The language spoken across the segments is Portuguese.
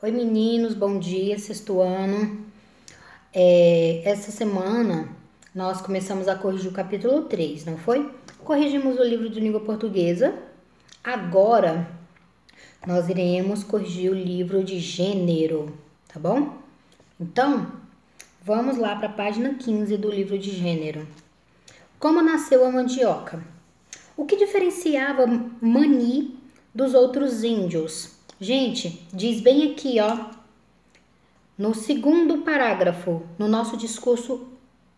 Oi meninos, bom dia, sexto ano. Essa semana nós começamos a corrigir o capítulo 3, não foi? Corrigimos o livro de língua portuguesa. Agora nós iremos corrigir o livro de gênero, tá bom? Então, vamos lá para a página 15 do livro de gênero. Como nasceu a mandioca? O que diferenciava Mani dos outros índios? Gente, diz bem aqui, ó, no segundo parágrafo, no nosso discurso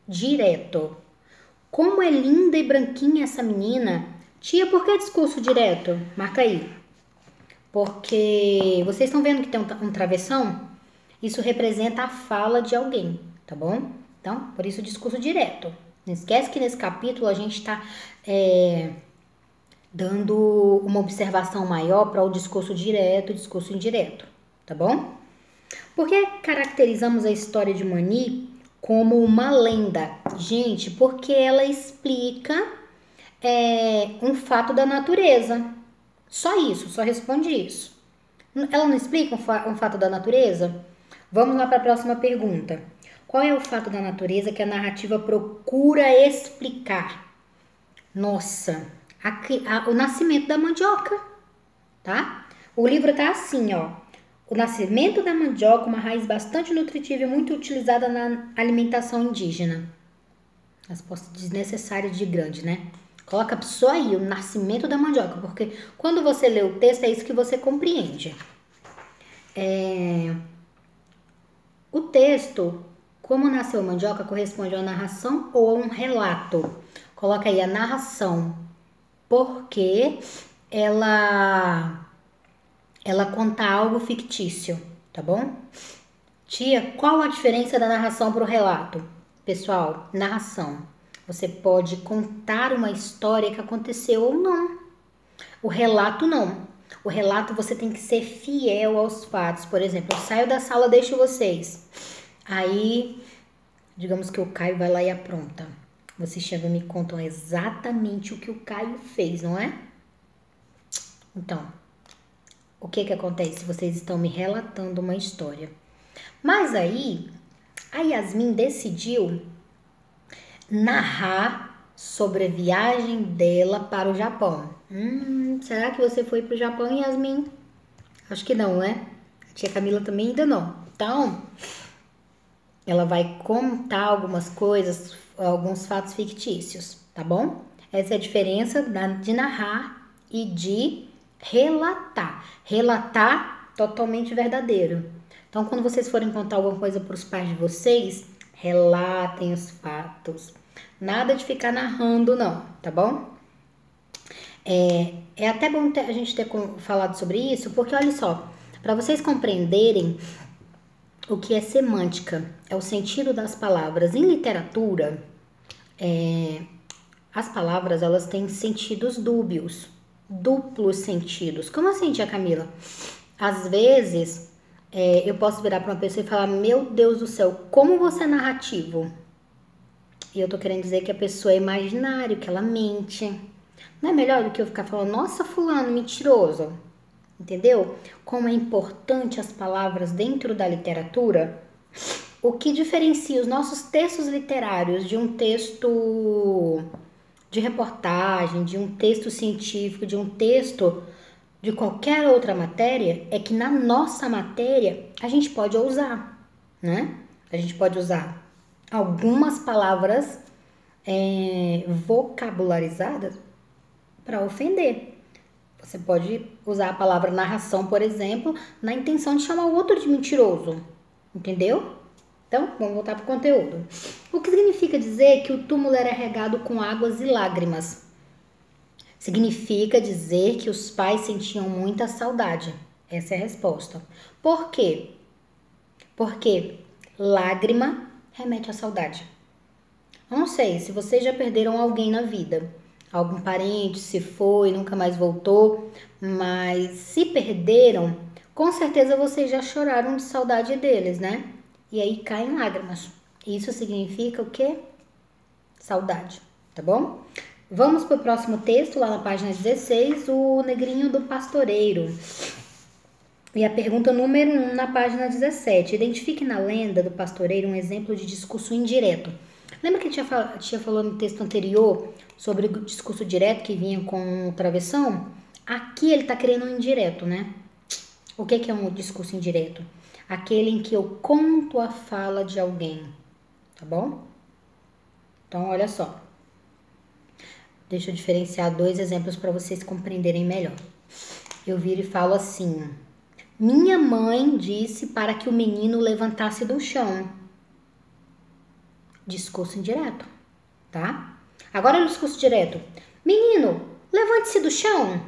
direto. Como é linda e branquinha essa menina. Tia, por que discurso direto? Marca aí. Porque vocês estão vendo que tem um travessão? Isso representa a fala de alguém, tá bom? Então, por isso discurso direto. Não esquece que nesse capítulo a gente está dando uma observação maior para o discurso direto e discurso indireto, tá bom? Por que caracterizamos a história de Mani como uma lenda? Gente, porque ela explica um fato da natureza. Só isso, só responde isso. Ela não explica um fato da natureza? Vamos lá para a próxima pergunta. Qual é o fato da natureza que a narrativa procura explicar? Nossa, o nascimento da mandioca, tá? O livro tá assim, ó. O nascimento da mandioca, uma raiz bastante nutritiva e muito utilizada na alimentação indígena. Resposta desnecessária de grande, né? Coloca só aí o nascimento da mandioca, porque quando você lê o texto é isso que você compreende. O texto, como nasceu a mandioca, corresponde a uma narração ou a um relato. Coloca aí a narração, porque ela conta algo fictício, tá bom? Tia, qual a diferença da narração para o relato? Pessoal, narração. Você pode contar uma história que aconteceu ou não. O relato não. O relato você tem que ser fiel aos fatos. Por exemplo, eu saio da sala, deixo vocês. Aí, digamos que o Caio vai lá e apronta. Vocês chegam e me contam exatamente o que o Caio fez, não é? Então, o que acontece? Vocês estão me relatando uma história. Mas aí, a Yasmin decidiu narrar sobre a viagem dela para o Japão. Será que você foi para o Japão, Yasmin? Acho que não, né? A tia Camila também ainda não. Então, ela vai contar algumas coisas, alguns fatos fictícios, tá bom? Essa é a diferença de narrar e de relatar. Relatar totalmente verdadeiro. Então, quando vocês forem contar alguma coisa para os pais de vocês, relatem os fatos. Nada de ficar narrando, não, tá bom? É até bom a gente ter falado sobre isso, porque olha só, para vocês compreenderem o que é semântica, é o sentido das palavras. Em literatura, as palavras elas têm sentidos dúbios, duplos sentidos. Como assim, tia Camila? Às vezes, eu posso virar para uma pessoa e falar: meu Deus do céu, como você é narrativo? E eu tô querendo dizer que a pessoa é imaginário, que ela mente. Não é melhor do que eu ficar falando: nossa, fulano, mentiroso? Entendeu? Como é importante as palavras dentro da literatura. O que diferencia os nossos textos literários de um texto de reportagem, de um texto científico, de um texto de qualquer outra matéria, é que na nossa matéria a gente pode ousar, né? A gente pode usar algumas palavras vocabularizadas para ofender. Você pode usar a palavra narração, por exemplo, na intenção de chamar o outro de mentiroso, entendeu? Então, vamos voltar para o conteúdo. O que significa dizer que o túmulo era regado com águas e lágrimas? Significa dizer que os pais sentiam muita saudade. Essa é a resposta. Por quê? Porque lágrima remete à saudade. Não sei se vocês já perderam alguém na vida. Algum parente se foi, nunca mais voltou. Mas se perderam, com certeza vocês já choraram de saudade deles, né? E aí caem lágrimas. Isso significa o quê? Saudade, tá bom? Vamos para o próximo texto, lá na página 16, o negrinho do pastoreiro. E a pergunta número 1 na página 17. Identifique na lenda do pastoreiro um exemplo de discurso indireto. Lembra que tinha falado no texto anterior sobre o discurso direto que vinha com travessão? Aqui ele está querendo um indireto, né? O que é um discurso indireto? Aquele em que eu conto a fala de alguém, tá bom? Então, olha só. Deixa eu diferenciar 2 exemplos para vocês compreenderem melhor. Eu viro e falo assim: minha mãe disse para que o menino levantasse do chão. Discurso indireto, tá? Agora o discurso direto. Menino, levante-se do chão.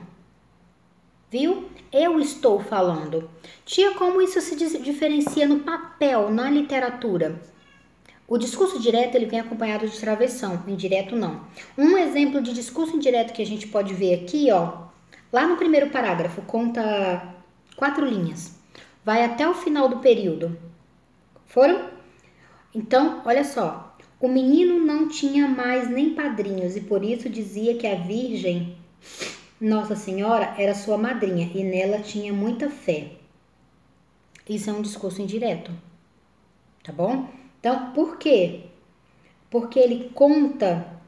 Viu? Eu estou falando. Tia, como isso se diferencia no papel, na literatura? O discurso direto ele vem acompanhado de travessão, indireto não. Um exemplo de discurso indireto que a gente pode ver aqui, ó, lá no primeiro parágrafo, conta 4 linhas. Vai até o final do período. Foram? Então, olha só. O menino não tinha mais nem padrinhos e por isso dizia que a Virgem, Nossa Senhora, era sua madrinha e nela tinha muita fé. Isso é um discurso indireto, tá bom? Então, por quê? Porque ele conta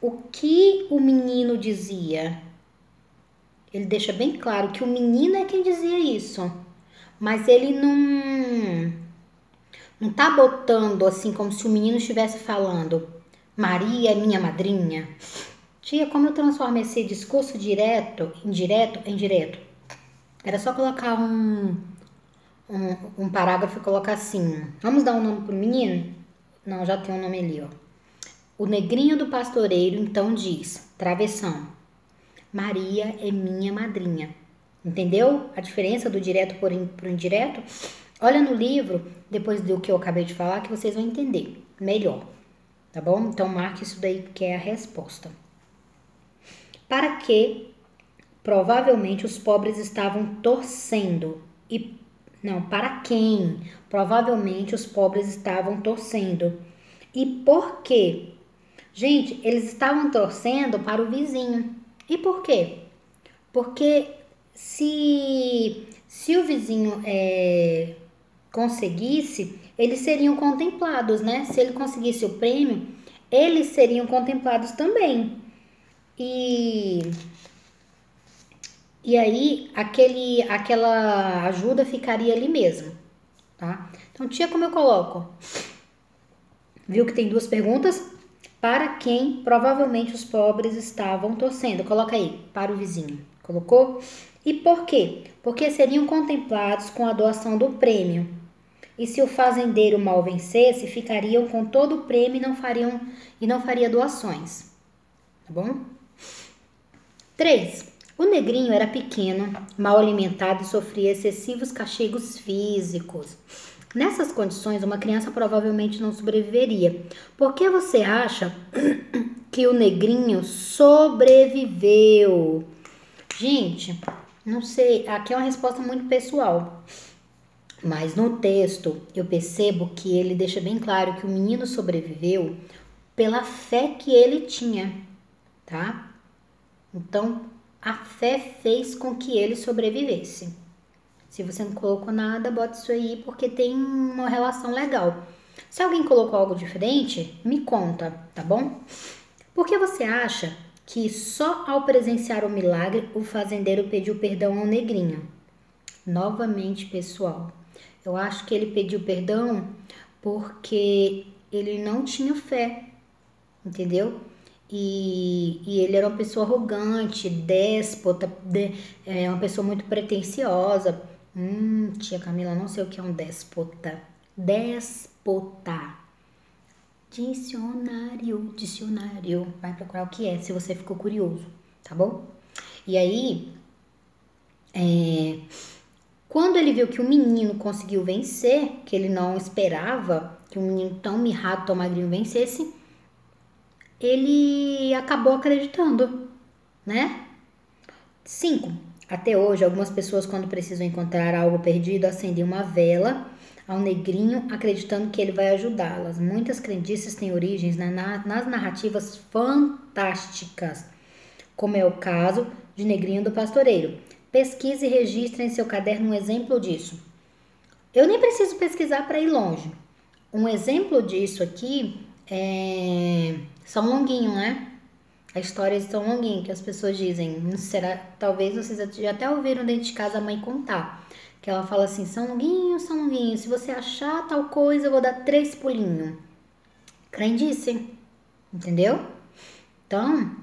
o que o menino dizia. Ele deixa bem claro que o menino é quem dizia isso, mas ele não tá botando assim como se o menino estivesse falando Maria é minha madrinha. Tia, como eu transformo esse discurso indireto em direto? Era só colocar um parágrafo e colocar assim. Vamos dar um nome pro menino? Não, já tem um nome ali, ó. O negrinho do pastoreiro então diz, travessão, Maria é minha madrinha. Entendeu a diferença do direto pro indireto? Olha no livro, depois do que eu acabei de falar, que vocês vão entender melhor. Tá bom? Então, marque isso daí que é a resposta. Para que provavelmente os pobres estavam torcendo. Para quem provavelmente os pobres estavam torcendo. E por quê? Gente, eles estavam torcendo para o vizinho. E por quê? Porque se o vizinho conseguisse, eles seriam contemplados, né? Se ele conseguisse o prêmio, eles seriam contemplados também. E aí, aquela ajuda ficaria ali mesmo, tá? Então, tia, como eu coloco? Viu que tem 2 perguntas? Para quem provavelmente os pobres estavam torcendo. Coloca aí, para o vizinho. Colocou? E por quê? Porque seriam contemplados com a doação do prêmio. E se o fazendeiro mal vencesse, ficariam com todo o prêmio e não faria doações. Tá bom? 3. O negrinho era pequeno, mal alimentado e sofria excessivos castigos físicos. Nessas condições, uma criança provavelmente não sobreviveria. Por que você acha que o negrinho sobreviveu? Gente, não sei, aqui é uma resposta muito pessoal. Mas no texto eu percebo que ele deixa bem claro que o menino sobreviveu pela fé que ele tinha, tá? Então, a fé fez com que ele sobrevivesse. Se você não colocou nada, bota isso aí porque tem uma relação legal. Se alguém colocou algo diferente, me conta, tá bom? Por que você acha que só ao presenciar o milagre o fazendeiro pediu perdão ao negrinho? Novamente, pessoal, eu acho que ele pediu perdão porque ele não tinha fé, entendeu? E ele era uma pessoa arrogante, déspota, uma pessoa muito pretensiosa. Tia Camila, não sei o que é um déspota. Déspota. Dicionário. Vai procurar o que é, se você ficou curioso, tá bom? E aí, quando ele viu que o menino conseguiu vencer, que ele não esperava que um menino tão mirrado, tão magrinho vencesse, ele acabou acreditando, né? 5. Até hoje, algumas pessoas, quando precisam encontrar algo perdido, acendem uma vela ao negrinho, acreditando que ele vai ajudá-las. Muitas crendices têm origens nas narrativas fantásticas, como é o caso de Negrinho do Pastoreiro. Pesquise e registre em seu caderno um exemplo disso. Eu nem preciso pesquisar para ir longe. Um exemplo disso aqui é São Longuinho, né? A história de São Longuinho, que as pessoas dizem, será, talvez vocês já até ouviram dentro de casa a mãe contar, que ela fala assim, São Longuinho, se você achar tal coisa, eu vou dar 3 pulinhos. Crendice, entendeu? Então,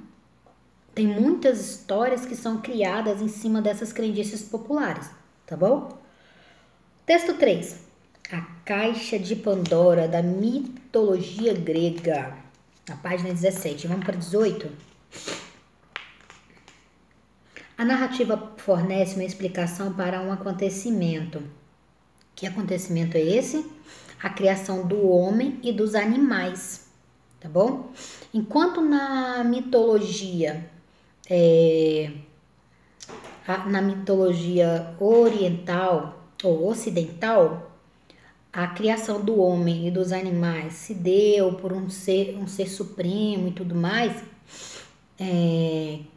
tem muitas histórias que são criadas em cima dessas crendices populares, tá bom? Texto 3. A Caixa de Pandora da mitologia grega. Na página 17. Vamos para 18. A narrativa fornece uma explicação para um acontecimento. Que acontecimento é esse? A criação do homem e dos animais, tá bom? Enquanto na mitologia oriental ou ocidental, a criação do homem e dos animais se deu por um ser supremo e tudo mais,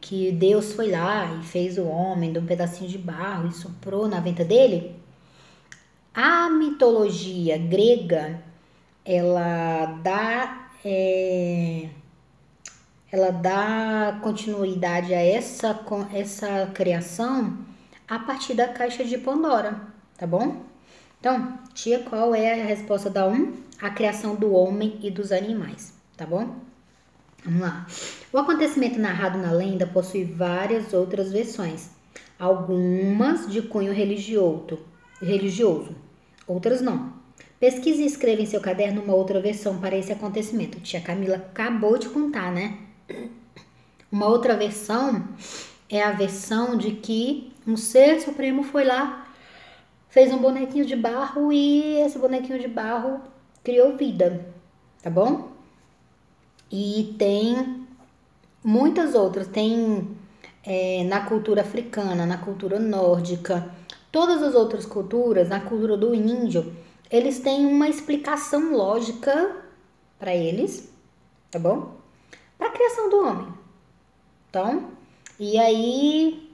que Deus foi lá e fez o homem de um pedacinho de barro e soprou na venta dele. A mitologia grega, ela dá continuidade a essa criação a partir da Caixa de Pandora, tá bom? Então, tia, qual é a resposta da 1? A criação do homem e dos animais, tá bom? Vamos lá. O acontecimento narrado na lenda possui várias outras versões, algumas de cunho religioso, outras não. Pesquise e escreva em seu caderno uma outra versão para esse acontecimento. Tia Camila acabou de contar, né? Uma outra versão é a versão de que um ser supremo foi lá, fez um bonequinho de barro e esse bonequinho de barro criou vida, tá bom? E tem muitas outras, tem na cultura africana, na cultura nórdica, todas as outras culturas, na cultura do índio, eles têm uma explicação lógica para eles, tá bom? Para a criação do homem. Então, e aí,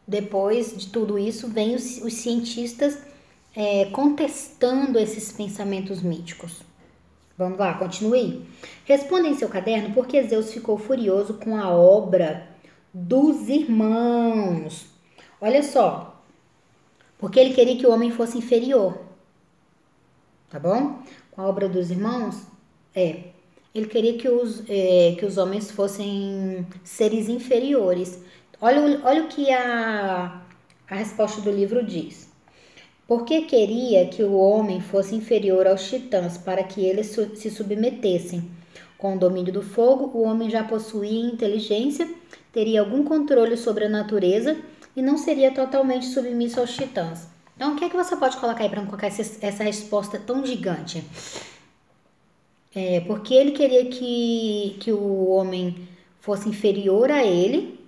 depois de tudo isso, vem os cientistas contestando esses pensamentos míticos. Vamos lá, continue. Responda em seu caderno por que Zeus ficou furioso com a obra dos irmãos. Olha só, porque ele queria que o homem fosse inferior, tá bom? Com a obra dos irmãos, ele queria que os homens fossem seres inferiores. Olha o que a resposta do livro diz. Porque queria que o homem fosse inferior aos titãs, para que eles se submetessem. Com o domínio do fogo, o homem já possuía inteligência, teria algum controle sobre a natureza e não seria totalmente submisso aos titãs. Então, o que é que você pode colocar aí para colocar essa resposta tão gigante? Porque ele queria que o homem fosse inferior a ele,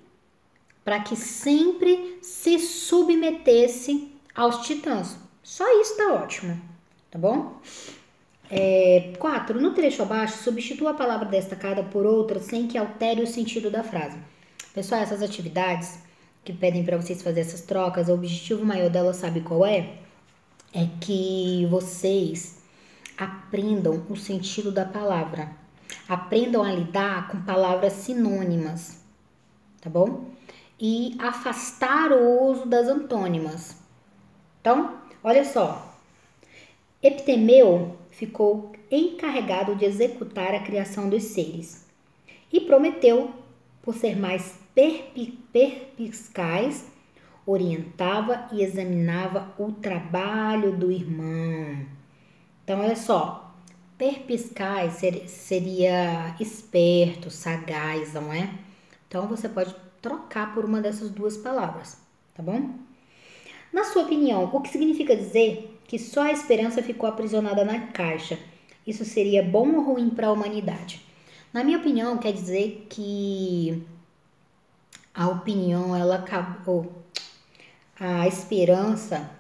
para que sempre se submetesse aos titãs. Só isso tá ótimo, tá bom? 4. No trecho abaixo, substitua a palavra destacada por outra sem que altere o sentido da frase. Pessoal, essas atividades que pedem para vocês fazer essas trocas, o objetivo maior delas, sabe qual é? É que vocês aprendam o sentido da palavra. Aprendam a lidar com palavras sinônimas, tá bom? E afastar o uso das antônimas. Então, olha só. Eptemeu ficou encarregado de executar a criação dos seres. E Prometeu, por ser mais perspicaz, orientava e examinava o trabalho do irmão. Então, olha só. Perspicaz seria esperto, sagaz, não é? Então, você pode trocar por uma dessas duas palavras, tá bom? Na sua opinião, o que significa dizer que só a esperança ficou aprisionada na caixa? Isso seria bom ou ruim para a humanidade? Na minha opinião, quer dizer que a esperança,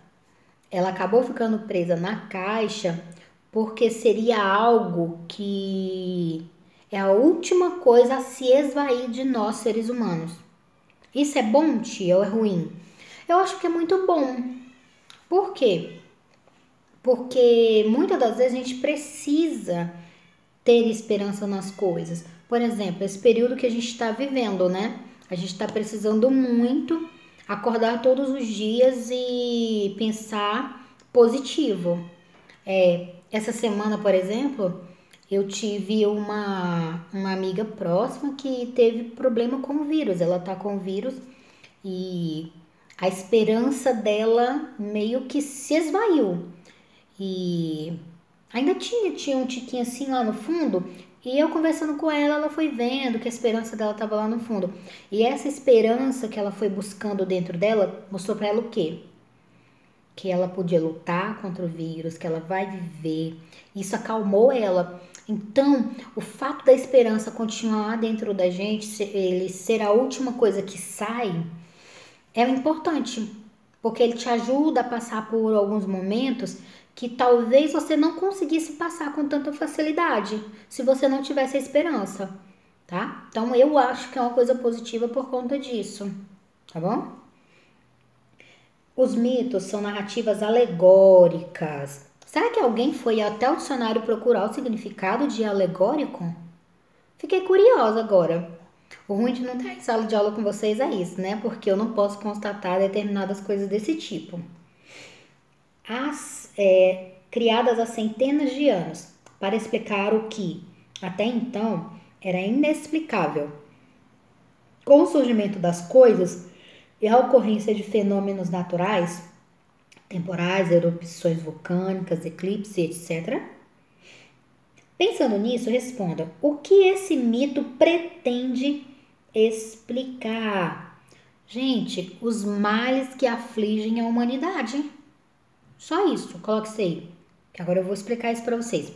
ela acabou ficando presa na caixa porque seria algo que é a última coisa a se esvair de nós, seres humanos. Isso é bom, tia, ou é ruim? Eu acho que é muito bom. Por quê? Porque muitas das vezes a gente precisa ter esperança nas coisas. Por exemplo, esse período que a gente está vivendo, né? A gente está precisando muito acordar todos os dias e pensar positivo. Essa semana, por exemplo, eu tive uma amiga próxima que teve problema com o vírus. Ela tá com o vírus e a esperança dela meio que se esvaiu. E ainda tinha um tiquinho assim lá no fundo. E eu conversando com ela, ela foi vendo que a esperança dela estava lá no fundo. E essa esperança que ela foi buscando dentro dela mostrou para ela o quê? Que ela podia lutar contra o vírus, que ela vai viver. Isso acalmou ela. Então, o fato da esperança continuar dentro da gente, ele ser a última coisa que sai, é importante, porque ele te ajuda a passar por alguns momentos que talvez você não conseguisse passar com tanta facilidade se você não tivesse a esperança, tá? Então eu acho que é uma coisa positiva por conta disso, tá bom? Os mitos são narrativas alegóricas. Será que alguém foi até o dicionário procurar o significado de alegórico? Fiquei curiosa agora. O ruim de não estar em sala de aula com vocês é isso, né? Porque eu não posso constatar determinadas coisas desse tipo. Criadas há centenas de anos para explicar o que, até então, era inexplicável. Com o surgimento das coisas e a ocorrência de fenômenos naturais, temporais, erupções vulcânicas, eclipses, etc. Pensando nisso, responda: o que esse mito pretende explicar? Gente, os males que afligem a humanidade. Só isso, coloque isso aí. Que agora eu vou explicar isso para vocês.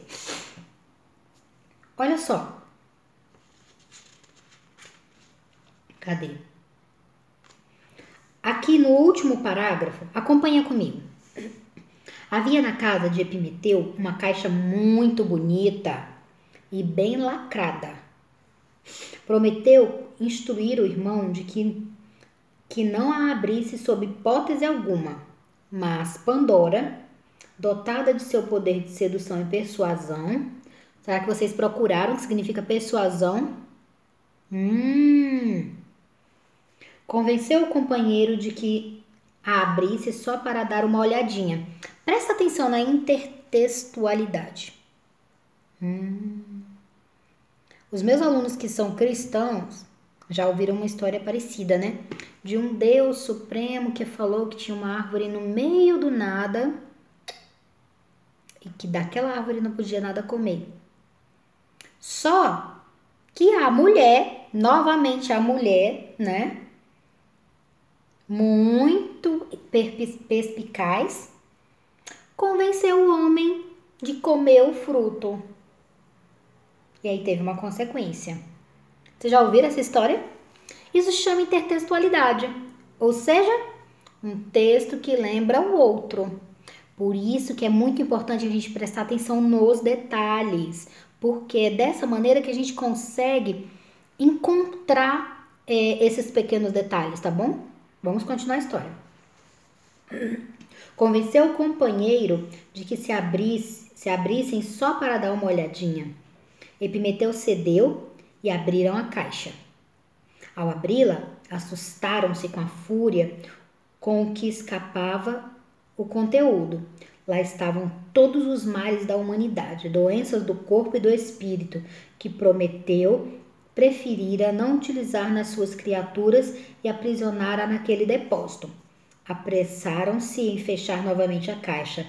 Olha só. Cadê? Aqui no último parágrafo, acompanha comigo. Havia na casa de Epimeteu uma caixa muito bonita e bem lacrada. Prometeu instruir o irmão de que não a abrisse sob hipótese alguma, mas Pandora, dotada de seu poder de sedução e persuasão, será que vocês procuraram o que significa persuasão? Convenceu o companheiro de que a abrisse só para dar uma olhadinha. Presta atenção na intertextualidade. Os meus alunos que são cristãos já ouviram uma história parecida, né? De um Deus supremo que falou que tinha uma árvore no meio do nada e que daquela árvore não podia nada comer. Só que a mulher, novamente a mulher, né? Muito perspicaz, convenceu o homem de comer o fruto. E aí teve uma consequência. Vocês já ouviram essa história? Isso se chama intertextualidade, ou seja, um texto que lembra o outro. Por isso que é muito importante a gente prestar atenção nos detalhes, porque é dessa maneira que a gente consegue encontrar esses pequenos detalhes, tá bom? Vamos continuar a história. Convenceu o companheiro de que se abrissem só para dar uma olhadinha. Epimeteu cedeu e abriram a caixa. Ao abri-la, assustaram-se com a fúria com o que escapava o conteúdo. Lá estavam todos os males da humanidade, doenças do corpo e do espírito, que Prometeu preferira não utilizar nas suas criaturas e aprisionara naquele depósito. Apressaram-se em fechar novamente a caixa,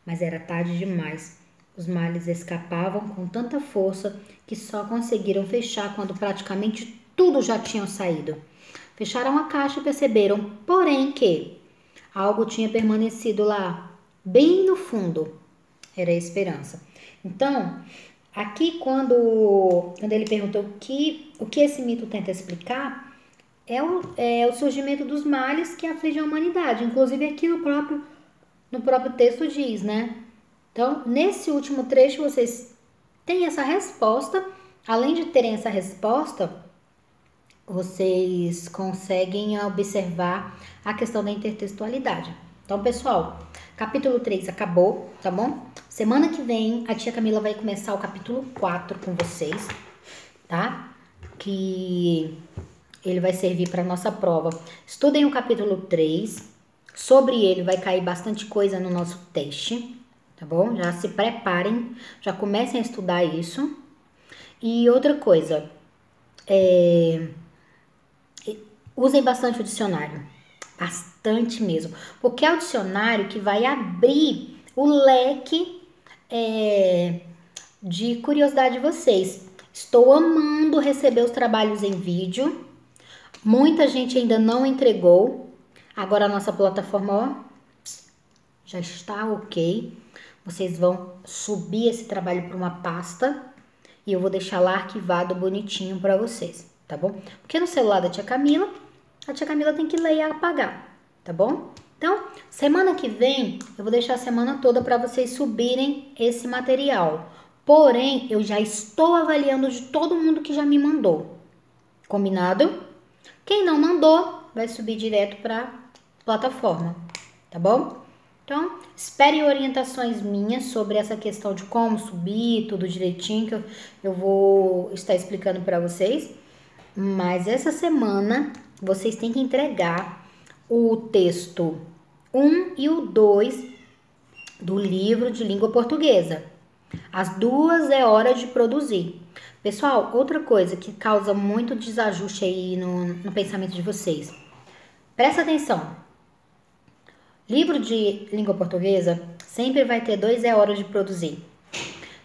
mas era tarde demais. Os males escapavam com tanta força que só conseguiram fechar quando praticamente tudo já tinha saído. Fecharam a caixa e perceberam, porém, que algo tinha permanecido lá, bem no fundo. Era a esperança. Então, aqui quando ele perguntou o que esse mito tenta explicar, é o surgimento dos males que afligem a humanidade. Inclusive aqui no próprio texto diz, né? Então, nesse último trecho, vocês têm essa resposta. Além de terem essa resposta, vocês conseguem observar a questão da intertextualidade. Então, pessoal, capítulo 3 acabou, tá bom? Semana que vem, a tia Camila vai começar o capítulo 4 com vocês, tá? Que ele vai servir para nossa prova. Estudem o capítulo 3. Sobre ele vai cair bastante coisa no nosso teste, tá bom? Já se preparem, já comecem a estudar isso. E outra coisa, usem bastante o dicionário, bastante mesmo, porque é o dicionário que vai abrir o leque de curiosidade de vocês. Estou amando receber os trabalhos em vídeo, muita gente ainda não entregou, agora a nossa plataforma, ó, já está ok. Vocês vão subir esse trabalho para uma pasta e eu vou deixar lá arquivado bonitinho para vocês, tá bom? Porque no celular da tia Camila, a tia Camila tem que ler e apagar, tá bom? Então, semana que vem, eu vou deixar a semana toda para vocês subirem esse material. Porém, eu já estou avaliando de todo mundo que já me mandou. Combinado? Quem não mandou, vai subir direto para plataforma, tá bom? Então, esperem orientações minhas sobre essa questão de como subir, tudo direitinho, que eu vou estar explicando para vocês. Mas essa semana, vocês têm que entregar o texto 1 e o 2 do livro de língua portuguesa. As duas é hora de produzir. Pessoal, outra coisa que causa muito desajuste aí no pensamento de vocês. Presta atenção. Livro de língua portuguesa sempre vai ter 2 é hora de produzir.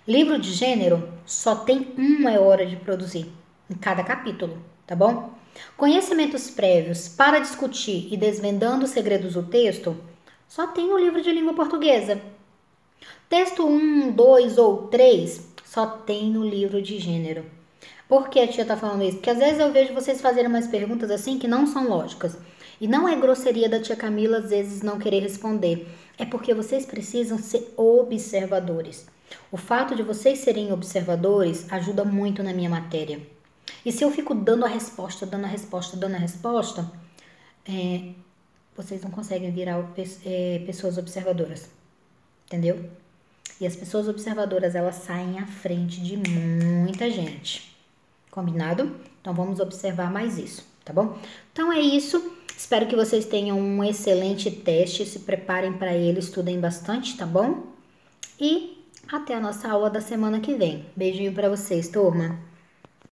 Livro de gênero só tem 1 é hora de produzir em cada capítulo, tá bom? Conhecimentos prévios para discutir e desvendando os segredos do texto só tem no livro de língua portuguesa. Texto 1, 2 ou 3 só tem no livro de gênero. Por que a tia tá falando isso? Porque às vezes eu vejo vocês fazerem umas perguntas assim que não são lógicas. E não é grosseria da tia Camila às vezes não querer responder. É porque vocês precisam ser observadores. O fato de vocês serem observadores ajuda muito na minha matéria. E se eu fico dando a resposta, vocês não conseguem virar pessoas observadoras. Entendeu? E as pessoas observadoras, elas saem à frente de muita gente. Combinado? Então, vamos observar mais isso, tá bom? Então, é isso. Espero que vocês tenham um excelente teste. Se preparem para ele, estudem bastante, tá bom? E até a nossa aula da semana que vem. Beijinho para vocês, turma!